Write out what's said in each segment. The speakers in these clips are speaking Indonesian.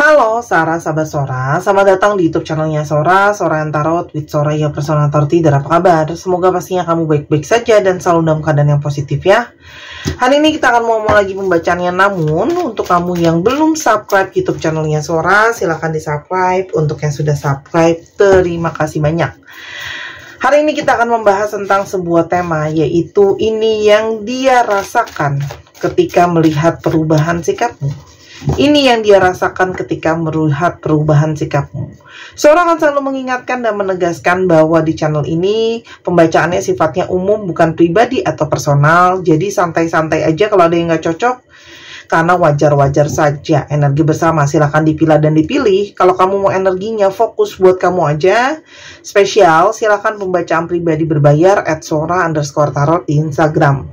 Halo Sarah, sahabat Sora, selamat datang di YouTube channelnya Sora, Sora and Tarot with Sora, ya personal tarot reader. Apa kabar? Semoga pastinya kamu baik-baik saja dan selalu dalam keadaan yang positif ya. Hari ini kita akan mau lagi pembacaannya, namun untuk kamu yang belum subscribe YouTube channelnya Sora, silahkan di subscribe. Untuk yang sudah subscribe, terima kasih banyak. Hari ini kita akan membahas tentang sebuah tema, yaitu ini yang dia rasakan ketika melihat perubahan sikapmu. Ini yang dia rasakan ketika melihat perubahan sikapmu. Sora akan selalu mengingatkan dan menegaskan bahwa di channel ini pembacaannya sifatnya umum, bukan pribadi atau personal. Jadi santai-santai aja kalau ada yang nggak cocok, karena wajar-wajar saja. Energi bersama silahkan dipilah dan dipilih. Kalau kamu mau energinya fokus buat kamu aja, spesial, silahkan pembacaan pribadi berbayar @sora_tarot di Instagram.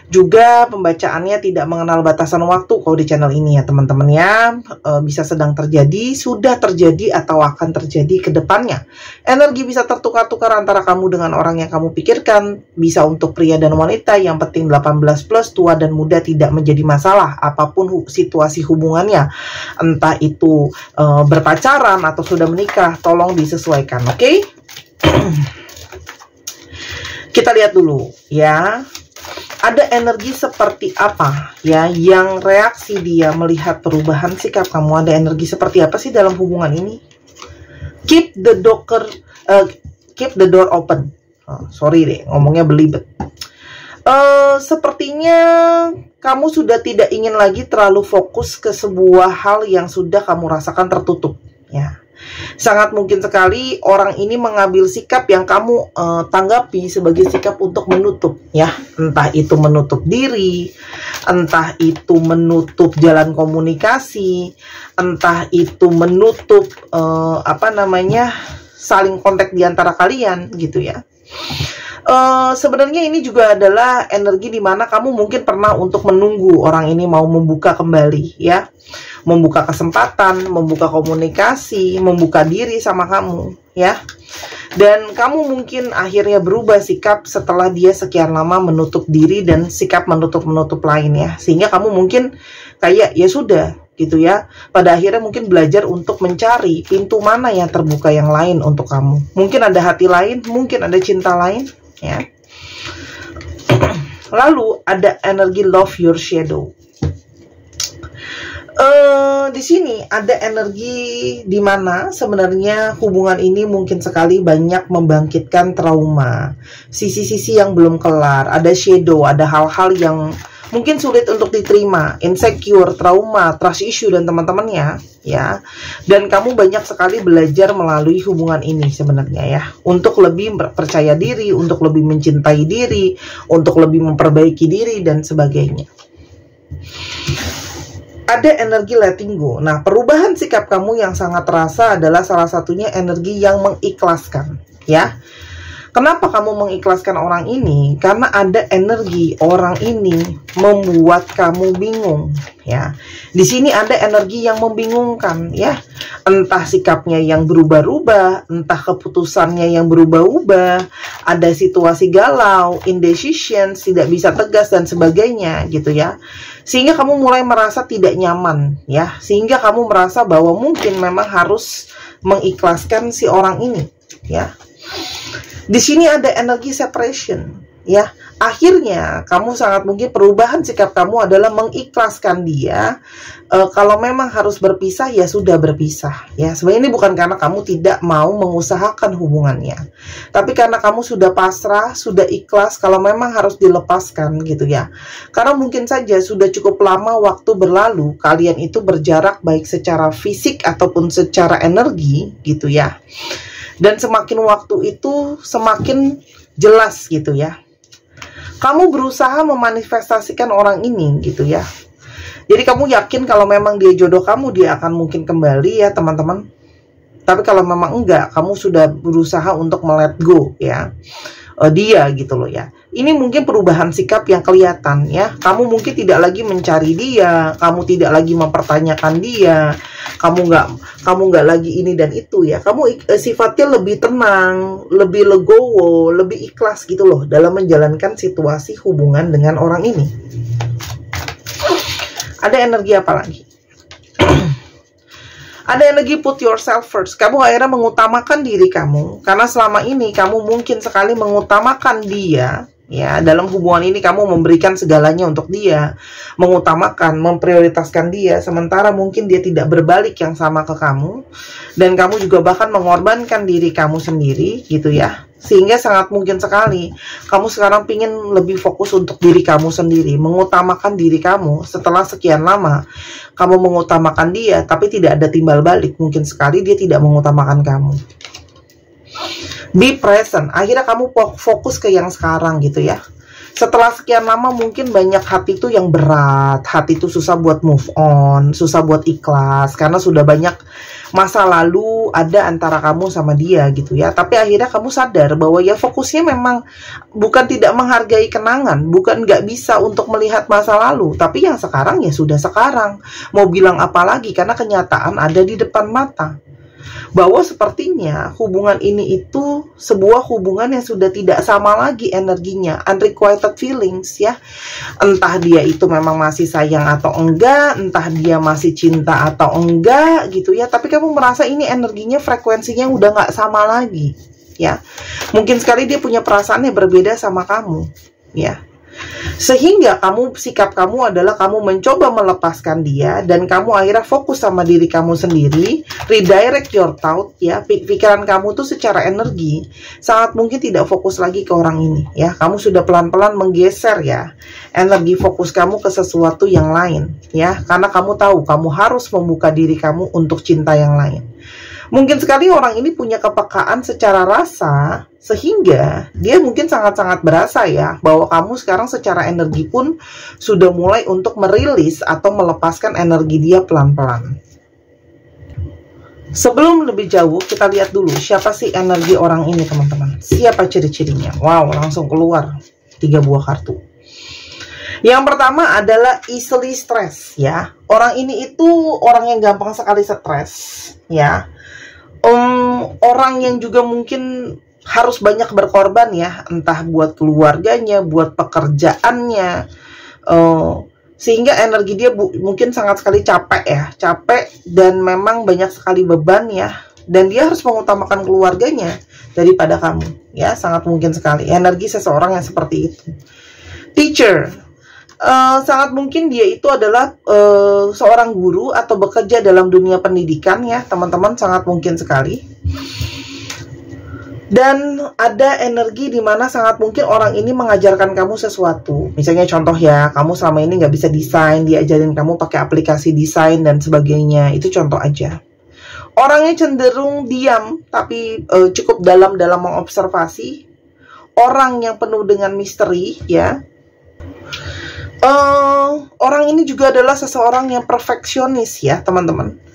Juga pembacaannya tidak mengenal batasan waktu kalau di channel ini ya teman-teman ya. Bisa sedang terjadi, sudah terjadi, atau akan terjadi ke depannya. Energi bisa tertukar-tukar antara kamu dengan orang yang kamu pikirkan. Bisa untuk pria dan wanita, yang penting 18 plus, tua dan muda tidak menjadi masalah. Apapun situasi hubungannya, entah itu berpacaran atau sudah menikah, tolong disesuaikan, oke? Kita lihat dulu ya. Ada energi seperti apa ya yang reaksi dia melihat perubahan sikap kamu? Ada energi seperti apa sih dalam hubungan ini? Keep the door open. Sorry deh, ngomongnya belibet. Sepertinya kamu sudah tidak ingin lagi terlalu fokus ke sebuah hal yang sudah kamu rasakan tertutup ya. Sangat mungkin sekali orang ini mengambil sikap yang kamu tanggapi sebagai sikap untuk menutup ya. Entah itu menutup diri, entah itu menutup jalan komunikasi, entah itu menutup saling kontak di antara kalian gitu ya. Sebenarnya ini juga adalah energi di mana kamu mungkin pernah untuk menunggu orang ini mau membuka kembali ya. Membuka kesempatan, membuka komunikasi, membuka diri sama kamu ya. Dan kamu mungkin akhirnya berubah sikap setelah dia sekian lama menutup diri dan sikap menutup-menutup lain ya. Sehingga kamu mungkin kayak ya sudah gitu ya. Pada akhirnya mungkin belajar untuk mencari pintu mana yang terbuka yang lain untuk kamu. Mungkin ada hati lain, mungkin ada cinta lain ya. Lalu ada energi love your shadow. Di sini ada energi di mana sebenarnya hubungan ini mungkin sekali banyak membangkitkan trauma, sisi-sisi yang belum kelar, ada shadow, ada hal-hal yang mungkin sulit untuk diterima, insecure, trauma, trust issue dan teman-temannya ya. Dan kamu banyak sekali belajar melalui hubungan ini sebenarnya ya, untuk lebih percaya diri, untuk lebih mencintai diri, untuk lebih memperbaiki diri dan sebagainya. Ada energi letting go. Nah, perubahan sikap kamu yang sangat terasa adalah salah satunya energi yang mengikhlaskan ya. Kenapa kamu mengikhlaskan orang ini? Karena ada energi orang ini membuat kamu bingung ya. Di sini ada energi yang membingungkan ya. Entah sikapnya yang berubah-ubah, entah keputusannya yang berubah-ubah, ada situasi galau, indecision, tidak bisa tegas dan sebagainya gitu ya. Sehingga kamu mulai merasa tidak nyaman ya. Sehingga kamu merasa bahwa mungkin memang harus mengikhlaskan si orang ini ya. Di sini ada energi separation ya. Akhirnya kamu sangat mungkin perubahan sikap kamu adalah mengikhlaskan dia. Kalau memang harus berpisah ya sudah berpisah ya. Sebenarnya ini bukan karena kamu tidak mau mengusahakan hubungannya, tapi karena kamu sudah pasrah, sudah ikhlas kalau memang harus dilepaskan gitu ya. Karena mungkin saja sudah cukup lama waktu berlalu, kalian itu berjarak baik secara fisik ataupun secara energi gitu ya. Dan semakin waktu itu semakin jelas gitu ya. Kamu berusaha memanifestasikan orang ini gitu ya. Jadi kamu yakin kalau memang dia jodoh kamu, dia akan mungkin kembali ya teman-teman. Tapi kalau memang enggak, kamu sudah berusaha untuk let go ya. Dia gitu loh ya. Ini mungkin perubahan sikap yang kelihatan ya. Kamu mungkin tidak lagi mencari dia, kamu tidak lagi mempertanyakan dia, kamu nggak lagi ini dan itu ya. Kamu sifatnya lebih tenang, lebih legowo, lebih ikhlas gitu loh dalam menjalankan situasi hubungan dengan orang ini. Ada energi apa lagi? Ada energi put yourself first. Kamu akhirnya mengutamakan diri kamu, karena selama ini kamu mungkin sekali mengutamakan dia. Ya, dalam hubungan ini kamu memberikan segalanya untuk dia, mengutamakan, memprioritaskan dia, sementara mungkin dia tidak berbalik yang sama ke kamu, dan kamu juga bahkan mengorbankan diri kamu sendiri, gitu ya. Sehingga sangat mungkin sekali kamu sekarang pingin lebih fokus untuk diri kamu sendiri, mengutamakan diri kamu. Setelah sekian lama kamu mengutamakan dia, tapi tidak ada timbal balik, mungkin sekali dia tidak mengutamakan kamu. Be present. Akhirnya kamu fokus ke yang sekarang gitu ya. Setelah sekian lama mungkin banyak hati itu yang berat, hati itu susah buat move on, susah buat ikhlas, karena sudah banyak masa lalu ada antara kamu sama dia gitu ya. Tapi akhirnya kamu sadar bahwa ya fokusnya memang bukan tidak menghargai kenangan, bukan nggak bisa untuk melihat masa lalu, tapi yang sekarang ya sudah sekarang. Mau bilang apa lagi, karena kenyataan ada di depan mata. Bahwa sepertinya hubungan ini itu sebuah hubungan yang sudah tidak sama lagi energinya, unrequited feelings ya. Entah dia itu memang masih sayang atau enggak, entah dia masih cinta atau enggak gitu ya. Tapi kamu merasa ini energinya, frekuensinya udah nggak sama lagi ya. Mungkin sekali dia punya perasaan yang berbeda sama kamu ya. Sehingga sikap kamu adalah kamu mencoba melepaskan dia, dan kamu akhirnya fokus sama diri kamu sendiri, redirect your thought ya. Pikiran kamu tuh secara energi sangat mungkin tidak fokus lagi ke orang ini ya. Kamu sudah pelan-pelan menggeser ya energi fokus kamu ke sesuatu yang lain ya, karena kamu tahu kamu harus membuka diri kamu untuk cinta yang lain. Mungkin sekali orang ini punya kepekaan secara rasa, sehingga dia mungkin sangat-sangat berasa ya, bahwa kamu sekarang secara energi pun sudah mulai untuk merilis atau melepaskan energi dia pelan-pelan. Sebelum lebih jauh, kita lihat dulu siapa sih energi orang ini teman-teman. Siapa ciri-cirinya? Wow, langsung keluar 3 buah kartu. Yang pertama adalah easily stress ya. Orang ini itu orang yang gampang sekali stres ya. Orang yang juga mungkin harus banyak berkorban ya, entah buat keluarganya, buat pekerjaannya, sehingga energi dia mungkin sangat sekali capek ya, capek dan memang banyak sekali beban ya, dan dia harus mengutamakan keluarganya daripada kamu ya. Sangat mungkin sekali energi seseorang yang seperti itu. Teacher, sangat mungkin dia itu adalah seorang guru atau bekerja dalam dunia pendidikan ya teman-teman, sangat mungkin sekali. Dan ada energi di mana sangat mungkin orang ini mengajarkan kamu sesuatu. Misalnya contoh ya, kamu selama ini nggak bisa desain, diajarin kamu pakai aplikasi desain dan sebagainya. Itu contoh aja. Orangnya cenderung diam, tapi cukup dalam mengobservasi. Orang yang penuh dengan misteri ya. Orang ini juga adalah seseorang yang perfeksionis ya teman-teman.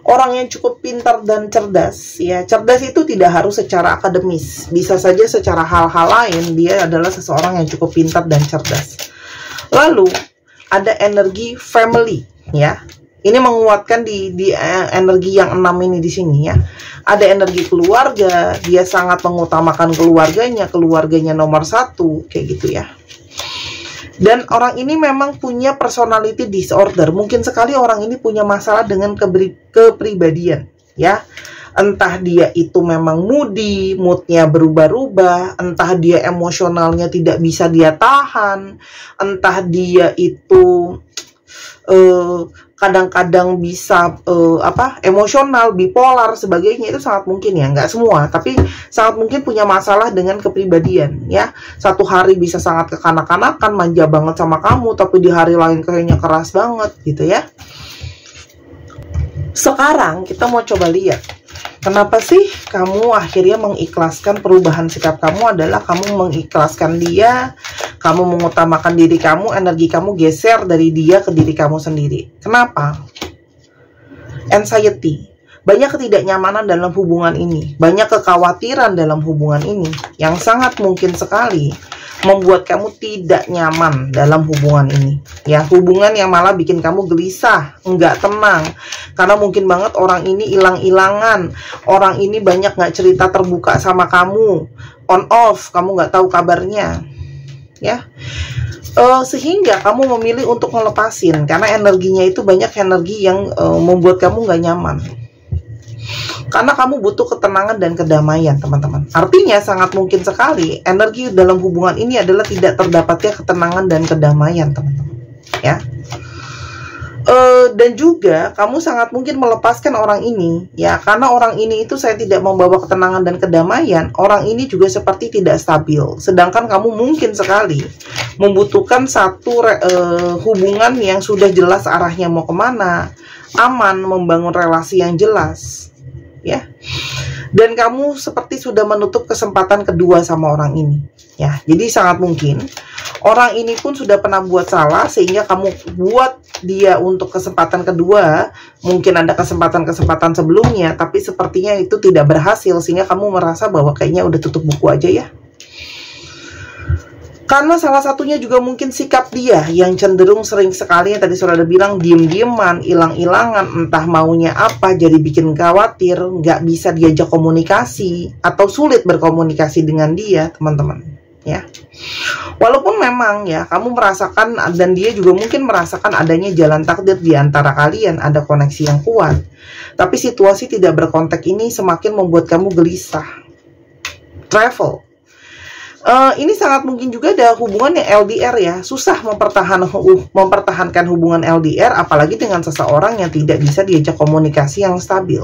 Orang yang cukup pintar dan cerdas ya. Cerdas itu tidak harus secara akademis, bisa saja secara hal-hal lain. Dia adalah seseorang yang cukup pintar dan cerdas. Lalu ada energi family ya. Ini menguatkan di energi yang 6 ini di sini ya. Ada energi keluarga, dia sangat mengutamakan keluarganya nomor 1 kayak gitu ya. Dan orang ini memang punya personality disorder. Mungkin sekali orang ini punya masalah dengan kepribadian ya. Entah dia itu memang moody, moodnya berubah-ubah, entah dia emosionalnya tidak bisa dia tahan, entah dia itu kadang-kadang bisa emosional, bipolar, sebagainya. Itu sangat mungkin ya, nggak semua, tapi sangat mungkin punya masalah dengan kepribadian ya. Satu hari bisa sangat kekanak-kanakan, manja banget sama kamu, tapi di hari lain kayaknya keras banget gitu ya. Sekarang kita mau coba lihat, kenapa sih kamu akhirnya mengikhlaskan perubahan sikap kamu adalah kamu mengikhlaskan dia, kamu mengutamakan diri kamu, energi kamu geser dari dia ke diri kamu sendiri. Kenapa? Anxiety. Banyak ketidaknyamanan dalam hubungan ini, banyak kekhawatiran dalam hubungan ini yang sangat mungkin sekali membuat kamu tidak nyaman dalam hubungan ini ya. Hubungan yang malah bikin kamu gelisah, nggak tenang, karena mungkin banget orang ini hilang-hilangan, orang ini banyak nggak cerita terbuka sama kamu, on off, kamu nggak tahu kabarnya ya. Sehingga kamu memilih untuk ngelepasin, karena energinya itu banyak energi yang membuat kamu nggak nyaman Karena kamu butuh ketenangan dan kedamaian, teman-teman. Artinya sangat mungkin sekali energi dalam hubungan ini adalah tidak terdapatnya ketenangan dan kedamaian, teman-teman. Ya. Dan juga kamu sangat mungkin melepaskan orang ini, ya, karena orang ini itu saya tidak membawa ketenangan dan kedamaian. Orang ini juga seperti tidak stabil, sedangkan kamu mungkin sekali membutuhkan satu hubungan yang sudah jelas arahnya mau kemana, aman, membangun relasi yang jelas, ya. Dan kamu seperti sudah menutup kesempatan kedua sama orang ini, ya. Jadi sangat mungkin orang ini pun sudah pernah buat salah sehingga kamu buat dia untuk kesempatan kedua. Mungkin ada kesempatan-kesempatan sebelumnya, tapi sepertinya itu tidak berhasil sehingga kamu merasa bahwa kayaknya udah tutup buku aja ya. Karena salah satunya juga mungkin sikap dia yang cenderung sering sekali, yang tadi sudah ada bilang, diem-dieman, hilang-hilangan, entah maunya apa, jadi bikin khawatir, nggak bisa diajak komunikasi, atau sulit berkomunikasi dengan dia, teman-teman. Ya, walaupun memang ya kamu merasakan dan dia juga mungkin merasakan adanya jalan takdir di antara kalian, ada koneksi yang kuat, tapi situasi tidak berkontak ini semakin membuat kamu gelisah. Travel, ini sangat mungkin juga ada hubungan yang LDR ya, susah mempertahankan hubungan LDR, apalagi dengan seseorang yang tidak bisa diajak komunikasi yang stabil.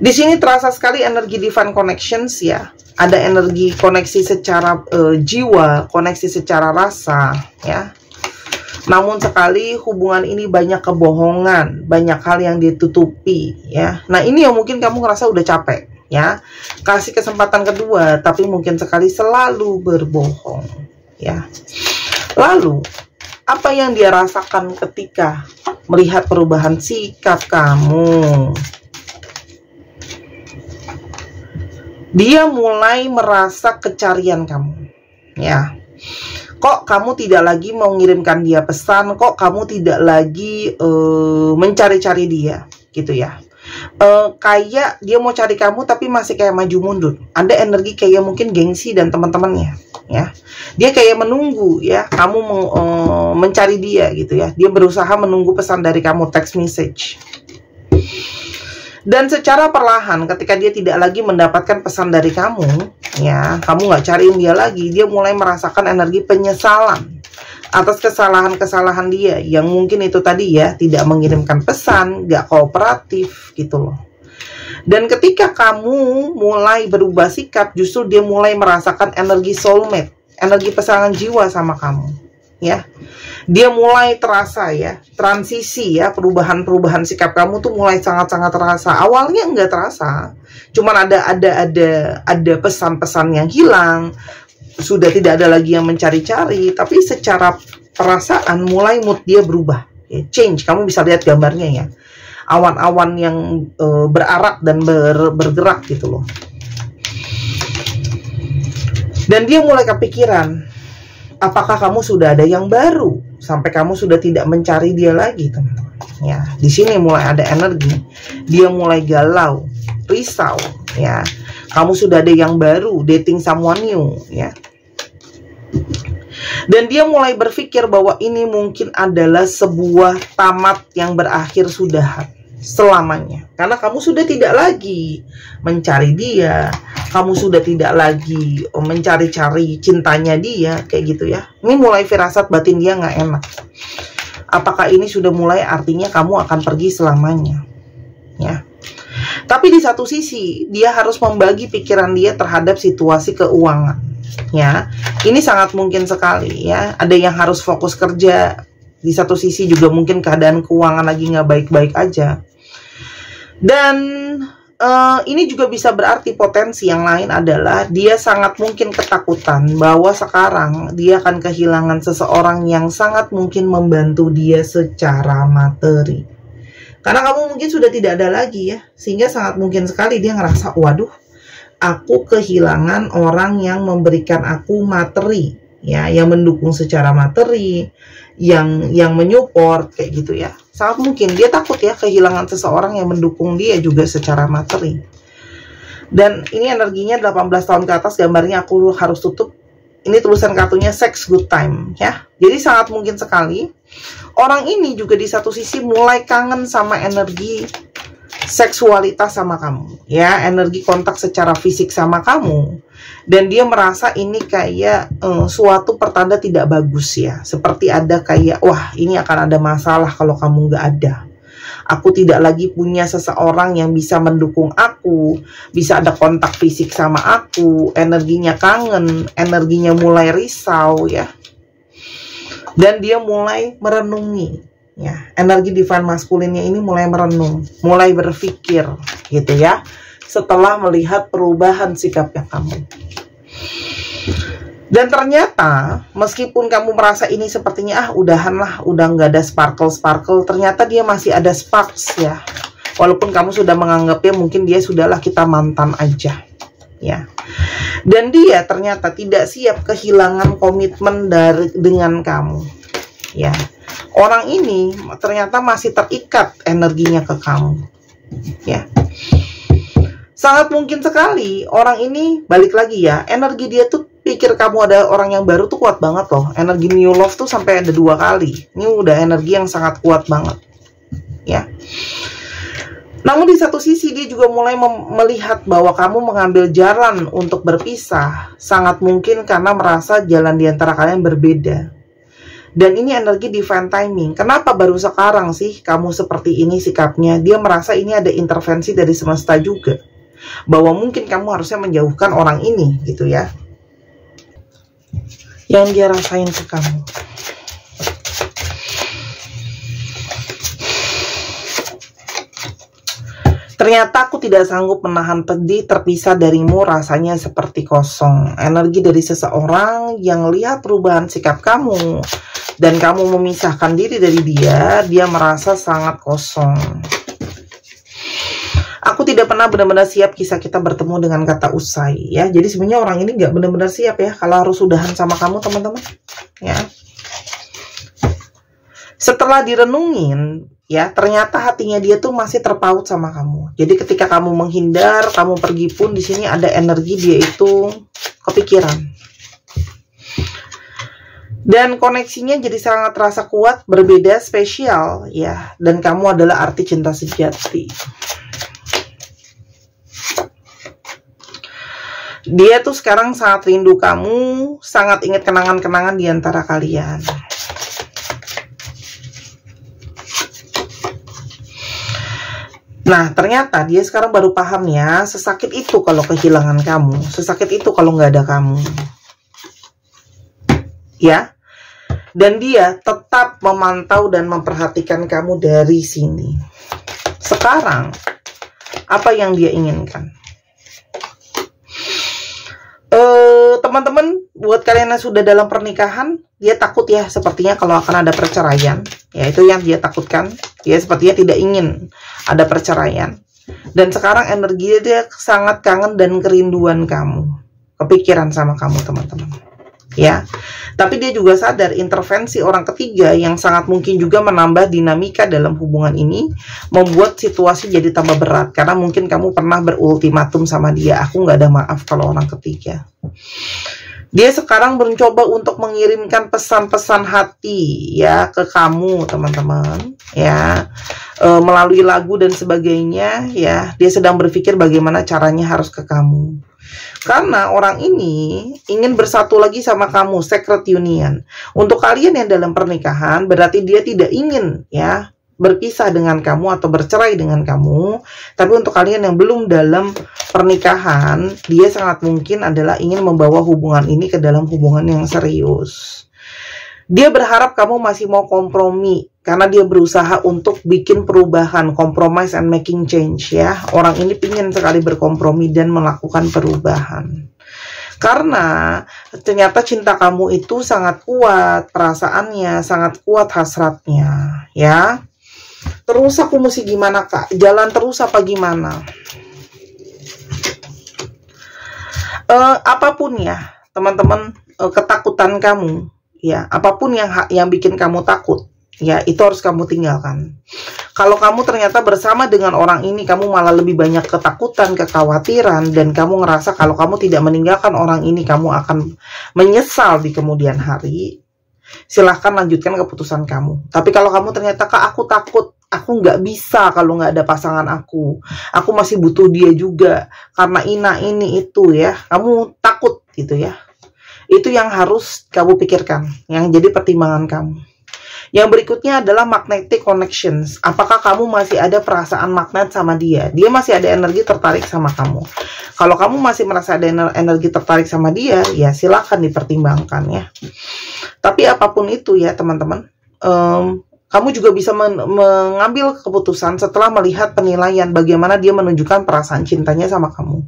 Di sini terasa sekali energi divine connections ya. Ada energi koneksi secara jiwa, koneksi secara rasa ya. Namun sekali hubungan ini banyak kebohongan, banyak hal yang ditutupi ya. Nah, ini yang mungkin kamu ngerasa udah capek ya. Kasih kesempatan kedua, tapi mungkin sekali selalu berbohong ya. Lalu, apa yang dia rasakan ketika melihat perubahan sikap kamu? Dia mulai merasa kecarian kamu, ya. Kok kamu tidak lagi mau mengirimkan dia pesan? Kok kamu tidak lagi mencari-cari dia, gitu ya? Kayak dia mau cari kamu, tapi masih kayak maju mundur. Ada energi kayak mungkin gengsi dan teman-temannya, ya. Dia kayak menunggu, ya. Kamu mencari dia, gitu ya. Dia berusaha menunggu pesan dari kamu, text message. Dan secara perlahan ketika dia tidak lagi mendapatkan pesan dari kamu, ya, kamu nggak cariin dia lagi, dia mulai merasakan energi penyesalan atas kesalahan-kesalahan dia, yang mungkin itu tadi ya, tidak mengirimkan pesan, nggak kooperatif gitu loh. Dan ketika kamu mulai berubah sikap, justru dia mulai merasakan energi soulmate, energi pasangan jiwa sama kamu, ya. Dia mulai terasa ya, transisi ya, perubahan-perubahan sikap kamu tuh mulai sangat-sangat terasa. Awalnya nggak terasa, cuman ada pesan-pesan yang hilang, sudah tidak ada lagi yang mencari-cari, tapi secara perasaan mulai mood dia berubah, ya, change. Kamu bisa lihat gambarnya ya, awan-awan yang berarak dan bergerak gitu loh. Dan dia mulai kepikiran, apakah kamu sudah ada yang baru sampai kamu sudah tidak mencari dia lagi, teman-teman? Ya, di sini mulai ada energi. Dia mulai galau, risau, ya. Kamu sudah ada yang baru, dating someone new, ya. Dan dia mulai berpikir bahwa ini mungkin adalah sebuah tamat yang berakhir sudah selamanya. Karena kamu sudah tidak lagi mencari dia, kamu sudah tidak lagi mencari-cari cintanya dia, kayak gitu ya. Ini mulai firasat batin dia nggak enak. Apakah ini sudah mulai artinya kamu akan pergi selamanya, ya. Tapi di satu sisi dia harus membagi pikiran dia terhadap situasi keuangan, ya. Ini sangat mungkin sekali ya. Ada yang harus fokus kerja, di satu sisi juga mungkin keadaan keuangan lagi nggak baik-baik aja. Dan ini juga bisa berarti potensi yang lain adalah dia sangat mungkin ketakutan bahwa sekarang dia akan kehilangan seseorang yang sangat mungkin membantu dia secara materi. Karena kamu mungkin sudah tidak ada lagi ya, sehingga sangat mungkin sekali dia ngerasa, waduh, aku kehilangan orang yang memberikan aku materi, ya, yang mendukung secara materi, yang menyupport kayak gitu ya. Sangat mungkin dia takut ya kehilangan seseorang yang mendukung dia juga secara materi. Dan ini energinya 18 tahun ke atas, gambarnya aku harus tutup. Ini tulisan kartunya sex good time ya. Jadi sangat mungkin sekali orang ini juga di satu sisi mulai kangen sama energi seksualitas sama kamu, ya, energi kontak secara fisik sama kamu, dan dia merasa ini kayak suatu pertanda tidak bagus ya, seperti ada kayak, wah ini akan ada masalah kalau kamu nggak ada. Aku tidak lagi punya seseorang yang bisa mendukung aku, bisa ada kontak fisik sama aku, energinya kangen, energinya mulai risau ya. Dan dia mulai merenungi ya, energi divine maskulinnya ini mulai merenung, mulai berpikir gitu ya, setelah melihat perubahan sikapnya kamu. Dan ternyata meskipun kamu merasa ini sepertinya udahan lah, udah nggak ada sparkle, ternyata dia masih ada sparks ya. Walaupun kamu sudah menganggapnya mungkin dia sudahlah, kita mantan aja ya. Dan dia ternyata tidak siap kehilangan komitmen dengan kamu ya. Orang ini ternyata masih terikat energinya ke kamu ya. Sangat mungkin sekali orang ini, balik lagi ya, energi dia tuh pikir kamu ada orang yang baru tuh kuat banget loh. Energi new love tuh sampai ada 2 kali. Ini udah energi yang sangat kuat banget ya. Namun di satu sisi dia juga mulai melihat bahwa kamu mengambil jalan untuk berpisah. Sangat mungkin karena merasa jalan di antara kalian berbeda. Dan ini energi divine timing. Kenapa baru sekarang sih kamu seperti ini sikapnya? Dia merasa ini ada intervensi dari semesta juga, bahwa mungkin kamu harusnya menjauhkan orang ini gitu ya, yang dia rasain ke kamu. Ternyata aku tidak sanggup menahan pedih, terpisah darimu rasanya seperti kosong. Energi dari seseorang yang lihat perubahan sikap kamu dan kamu memisahkan diri dari dia, dia merasa sangat kosong. Aku tidak pernah benar-benar siap kisah kita bertemu dengan kata usai ya. Jadi sebenarnya orang ini nggak benar-benar siap ya kalau harus udahan sama kamu, teman-teman ya. Setelah direnungin ya, ternyata hatinya dia tuh masih terpaut sama kamu. Jadi ketika kamu menghindar, kamu pergi pun, di sini ada energi dia itu kepikiran. Dan koneksinya jadi sangat terasa kuat, berbeda, spesial ya. Dan kamu adalah arti cinta sejati. Dia tuh sekarang sangat rindu kamu, sangat ingat kenangan-kenangan di antara kalian. Nah, ternyata dia sekarang baru paham ya, sesakit itu kalau kehilangan kamu, sesakit itu kalau nggak ada kamu. Ya, dan dia tetap memantau dan memperhatikan kamu dari sini. Sekarang, apa yang dia inginkan? Teman-teman, buat kalian yang sudah dalam pernikahan, dia takut ya sepertinya kalau akan ada perceraian. Ya, itu yang dia takutkan. Dia sepertinya tidak ingin ada perceraian. Dan sekarang energi dia sangat kangen dan kerinduan kamu. Kepikiran sama kamu, teman-teman. Ya, tapi dia juga sadar intervensi orang ketiga yang sangat mungkin juga menambah dinamika dalam hubungan ini, membuat situasi jadi tambah berat. Karena mungkin kamu pernah berultimatum sama dia, aku nggak ada maaf kalau orang ketiga. Dia sekarang mencoba untuk mengirimkan pesan-pesan hati ya ke kamu, teman-teman ya, melalui lagu dan sebagainya ya. Dia sedang berpikir bagaimana caranya harus ke kamu. Karena orang ini ingin bersatu lagi sama kamu, sacred union. Untuk kalian yang dalam pernikahan, berarti dia tidak ingin ya berpisah dengan kamu atau bercerai dengan kamu. Tapi untuk kalian yang belum dalam pernikahan, dia sangat mungkin adalah ingin membawa hubungan ini ke dalam hubungan yang serius. Dia berharap kamu masih mau kompromi, karena dia berusaha untuk bikin perubahan, compromise and making change ya. Orang ini ingin sekali berkompromi dan melakukan perubahan. Karena ternyata cinta kamu itu sangat kuat, perasaannya sangat kuat, hasratnya ya. Terus aku mesti gimana kak? Jalan terus apa gimana? Apapun ya teman-teman, ketakutan kamu ya, apapun yang bikin kamu takut ya, itu harus kamu tinggalkan. Kalau kamu ternyata bersama dengan orang ini, kamu malah lebih banyak ketakutan, kekhawatiran, dan kamu ngerasa kalau kamu tidak meninggalkan orang ini, kamu akan menyesal di kemudian hari, silahkan lanjutkan keputusan kamu. Tapi kalau kamu ternyata, kak aku takut aku nggak bisa kalau nggak ada pasangan aku masih butuh dia juga, karena ini itu ya, kamu takut gitu ya. Itu yang harus kamu pikirkan, yang jadi pertimbangan kamu. Yang berikutnya adalah magnetic connections. Apakah kamu masih ada perasaan magnet sama dia? Dia masih ada energi tertarik sama kamu. Kalau kamu masih merasa ada energi tertarik sama dia, ya silakan dipertimbangkan ya. Tapi apapun itu ya teman-teman, kamu juga bisa mengambil keputusan setelah melihat penilaian bagaimana dia menunjukkan perasaan cintanya sama kamu.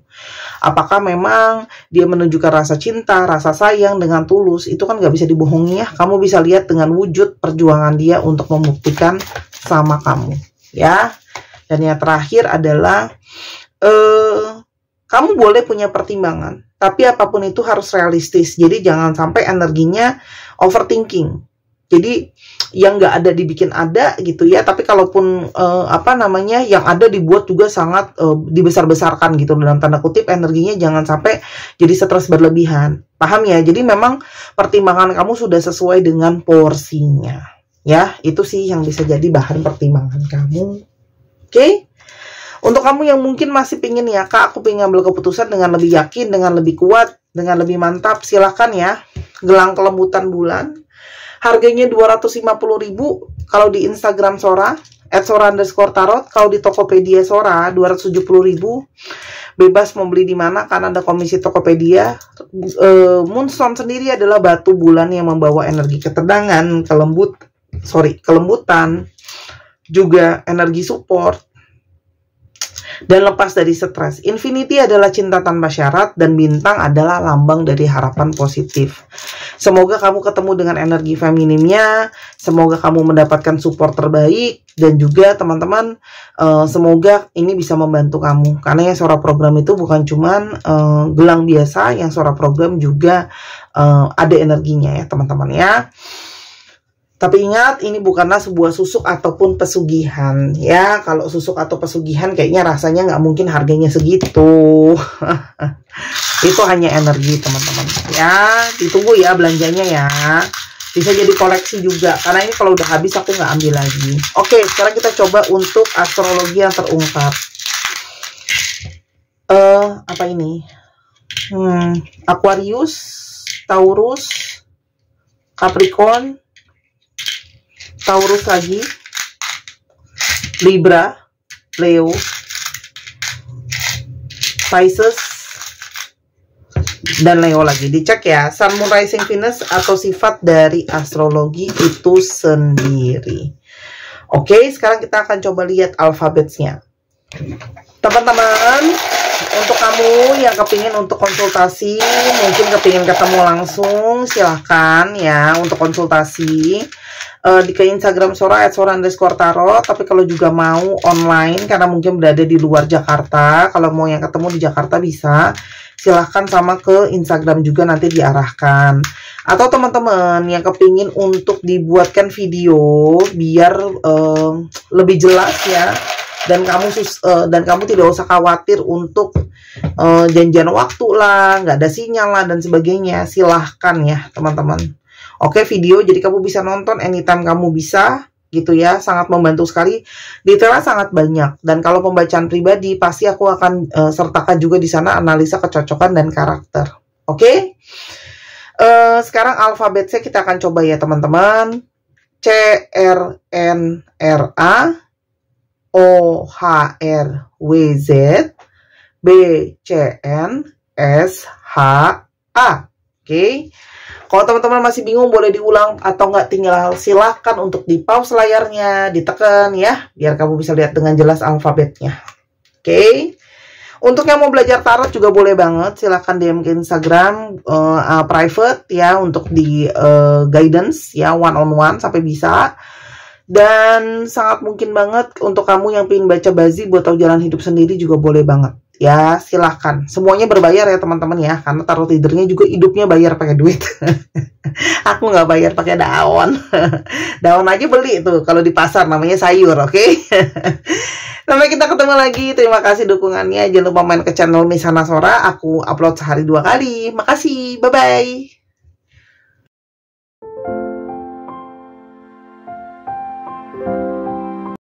Apakah memang dia menunjukkan rasa cinta, rasa sayang dengan tulus? Itu kan nggak bisa dibohongi ya. Kamu bisa lihat dengan wujud perjuangan dia untuk membuktikan sama kamu, ya. Dan yang terakhir adalah kamu boleh punya pertimbangan, tapi apapun itu harus realistis. Jadi jangan sampai energinya overthinking. Jadi yang nggak ada dibikin ada gitu ya, tapi kalaupun yang ada dibuat juga sangat dibesar-besarkan gitu, dalam tanda kutip energinya jangan sampai jadi stres berlebihan, paham ya? Jadi memang pertimbangan kamu sudah sesuai dengan porsinya ya, itu sih yang bisa jadi bahan pertimbangan kamu. Oke? Untuk kamu yang mungkin masih pingin ya, Kak, aku pengen ngambil keputusan dengan lebih yakin, dengan lebih kuat, dengan lebih mantap, silahkan ya. Gelang kelembutan bulan, harganya 250.000 kalau di Instagram Sora, @sora_tarot. Kalau di Tokopedia Sora 270.000. Bebas membeli di mana karena ada komisi Tokopedia. Moonstone sendiri adalah batu bulan yang membawa energi ketenangan, kelembutan, juga energi support, dan lepas dari stres. Infinity adalah cinta tanpa syarat, dan bintang adalah lambang dari harapan positif. Semoga kamu ketemu dengan energi feminimnya, semoga kamu mendapatkan support terbaik, dan juga teman-teman, semoga ini bisa membantu kamu. Karena yang Sora program itu bukan cuman gelang biasa, yang Sora program juga ada energinya ya teman-teman ya. Tapi ingat, ini bukanlah sebuah susuk ataupun pesugihan ya. Kalau susuk atau pesugihan kayaknya rasanya nggak mungkin harganya segitu. Itu hanya energi teman-teman ya. Ditunggu ya belanjanya ya. Bisa jadi koleksi juga, karena ini kalau udah habis aku nggak ambil lagi. Oke, sekarang kita coba untuk astrologi yang terungkap. Apa ini? Aquarius, Taurus, Capricorn, Taurus lagi, Libra, Leo, Pisces, dan Leo lagi. Dicek ya, Sun, Moon, Rising, Venus, atau sifat dari astrologi itu sendiri. Oke, sekarang kita akan coba lihat alfabetnya. Teman-teman, untuk kamu yang kepingin untuk konsultasi, mungkin kepingin ketemu langsung, silahkan ya untuk konsultasi di ke Instagram Sora @sora_tarot. Tapi kalau juga mau online karena mungkin berada di luar Jakarta, kalau mau yang ketemu di Jakarta bisa, silahkan sama ke Instagram juga, nanti diarahkan. Atau teman-teman yang kepingin untuk dibuatkan video biar lebih jelas ya, dan kamu tidak usah khawatir untuk janjian waktu lah, nggak ada sinyal lah dan sebagainya, silahkan ya teman-teman. Oke, video jadi kamu bisa nonton anytime kamu bisa gitu ya, sangat membantu sekali, detailnya sangat banyak. Dan kalau pembacaan pribadi pasti aku akan sertakan juga di sana analisa kecocokan dan karakter. Oke, sekarang alfabetnya kita akan coba ya teman-teman. C R N R A, O H R W Z, B C N S H A. Oke. Kalau teman-teman masih bingung, boleh diulang atau nggak, tinggal silahkan untuk di pause layarnya, ditekan ya, biar kamu bisa lihat dengan jelas alfabetnya. Oke. Untuk yang mau belajar tarot juga boleh banget, silahkan DM ke Instagram private ya, untuk di guidance ya, one on one sampai bisa. Dan sangat mungkin banget untuk kamu yang pengen baca bazi buat tahu jalan hidup sendiri juga boleh banget. Ya, silahkan. Semuanya berbayar ya teman-teman ya, karena tarot readernya juga hidupnya bayar pakai duit. Aku nggak bayar pakai daun. Daun aja beli tuh kalau di pasar, namanya sayur, oke? Sampai kita ketemu lagi. Terima kasih dukungannya. Jangan lupa main ke channel Misana Sora. Aku upload sehari 2 kali. Makasih. Bye-bye.